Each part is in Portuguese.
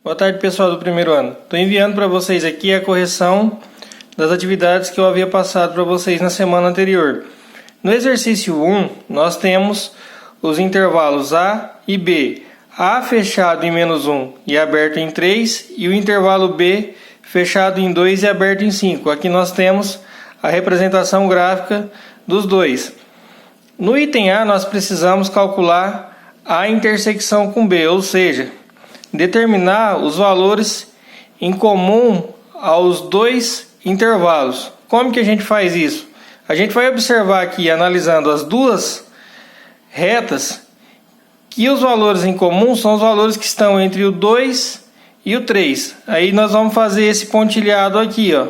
Boa tarde, pessoal do primeiro ano. Estou enviando para vocês aqui a correção das atividades que eu havia passado para vocês na semana anterior. No exercício 1, nós temos os intervalos A e B. A fechado em -1 e aberto em 3 e o intervalo B fechado em 2 e aberto em 5. Aqui nós temos a representação gráfica dos dois. No item A, nós precisamos calcular a intersecção com B, ou seja, determinar os valores em comum aos dois intervalos. Como que a gente faz isso? A gente vai observar aqui, analisando as duas retas, que os valores em comum são os valores que estão entre o 2 e o 3. Aí nós vamos fazer esse pontilhado aqui, ó.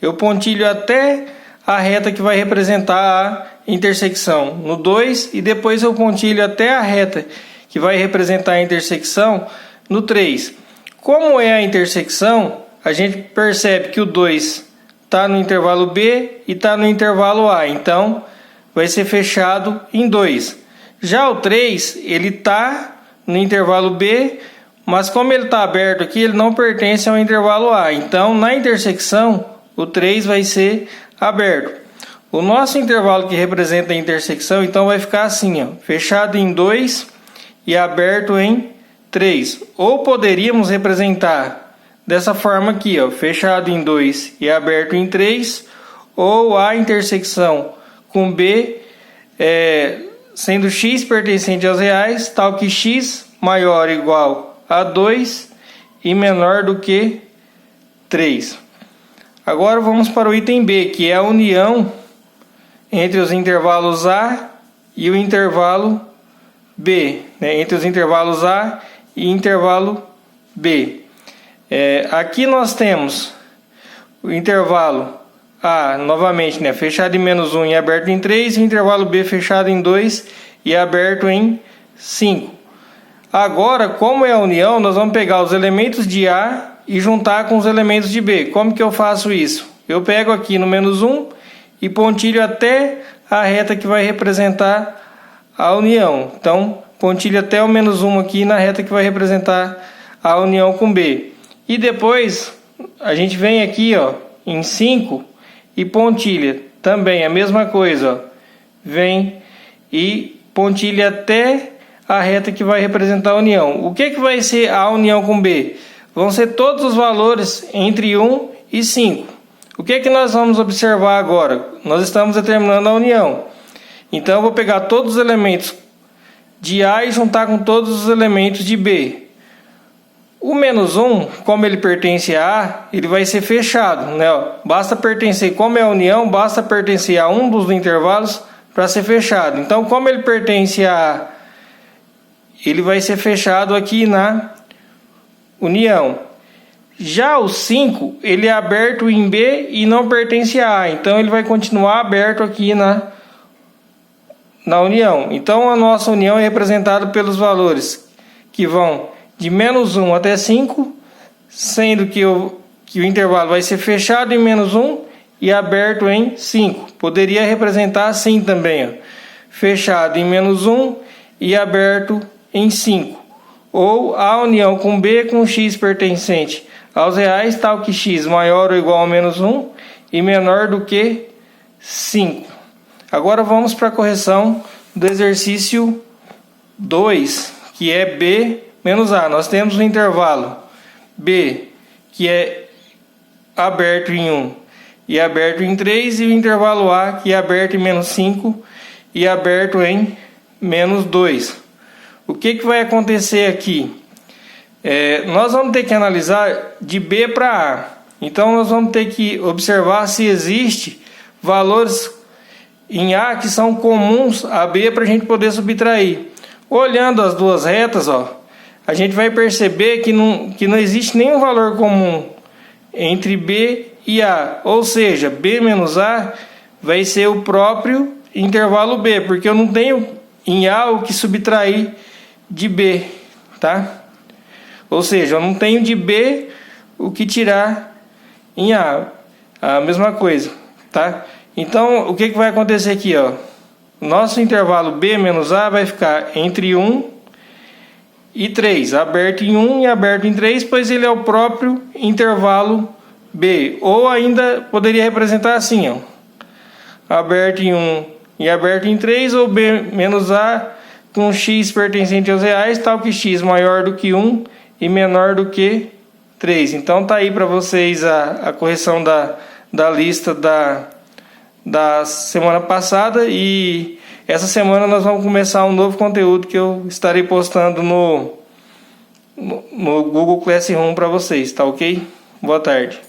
Eu pontilho até a reta que vai representar a intersecção no 2 e depois eu pontilho até a reta que vai representar a intersecção no 3. Como é a intersecção, a gente percebe que o 2 está no intervalo B e está no intervalo A. Então, vai ser fechado em 2. Já o 3, ele está no intervalo B, mas como ele está aberto aqui, ele não pertence ao intervalo A. Então, na intersecção, o 3 vai ser aberto. O nosso intervalo que representa a intersecção, então, vai ficar assim, ó, fechado em 2 e aberto em 3. Ou poderíamos representar dessa forma aqui, ó, fechado em 2 e aberto em 3, ou a intersecção com B, sendo x pertencente aos reais, tal que x maior ou igual a 2 e menor do que 3. Agora vamos para o item B, que é a união entre os intervalos A e o intervalo B, né? Entre os intervalos A e intervalo B. Aqui nós temos o intervalo A, novamente, né, fechado em -1 e aberto em 3, e o intervalo B fechado em 2 e aberto em 5. Agora, como é a união, nós vamos pegar os elementos de A e juntar com os elementos de B. Como que eu faço isso? Eu pego aqui no -1 e pontilho até a reta que vai representar a união. Então, pontilho até o -1 aqui na reta que vai representar a união com B. E depois, a gente vem aqui, ó, em 5 e pontilha também a mesma coisa, ó. Vem e pontilha até a reta que vai representar a união. O que vai ser a união com B? Vão ser todos os valores entre 1 e 5. O que nós vamos observar agora? Nós estamos determinando a união. Então eu vou pegar todos os elementos de A e juntar com todos os elementos de B. O -1, como ele pertence a A, ele vai ser fechado, né? Basta pertencer, como é a união, basta pertencer a um dos intervalos para ser fechado. Então, como ele pertence a A, ele vai ser fechado aqui na união. Já o 5, ele é aberto em B e não pertence a A. Então, ele vai continuar aberto aqui na união. Então, a nossa união é representada pelos valores que vão de -1 até 5, sendo que o intervalo vai ser fechado em -1 e aberto em 5. Poderia representar assim também, ó, fechado em -1 e aberto em 5. Ou a união com B com x pertencente aos reais, tal que x maior ou igual a -1 e menor do que 5. Agora vamos para a correção do exercício 2, que é B menos A. Nós temos o intervalo B, que é aberto em 1 e aberto em 3, e o intervalo A, que é aberto em -5 e aberto em -2. O que vai acontecer aqui? Nós vamos ter que analisar de B para A. Então nós vamos ter que observar se existe valores em A que são comuns a B para a gente poder subtrair. Olhando as duas retas, ó, a gente vai perceber que não existe nenhum valor comum entre B e A. Ou seja, B menos A vai ser o próprio intervalo B, porque eu não tenho em A o que subtrair de B, tá? Ou seja, eu não tenho de B o que tirar em A. A mesma coisa, tá? Então, o que vai acontecer aqui, ó? Nosso intervalo B menos A vai ficar entre 1 e 3, aberto em 1 e aberto em 3, pois ele é o próprio intervalo B. Ou ainda poderia representar assim, ó, aberto em 1 e aberto em 3, ou B menos A com x pertencente aos reais, tal que x maior do que 1 e menor do que 3. Então tá aí para vocês a correção da lista da semana passada, e essa semana nós vamos começar um novo conteúdo que eu estarei postando no Google Classroom para vocês, tá ok? Boa tarde.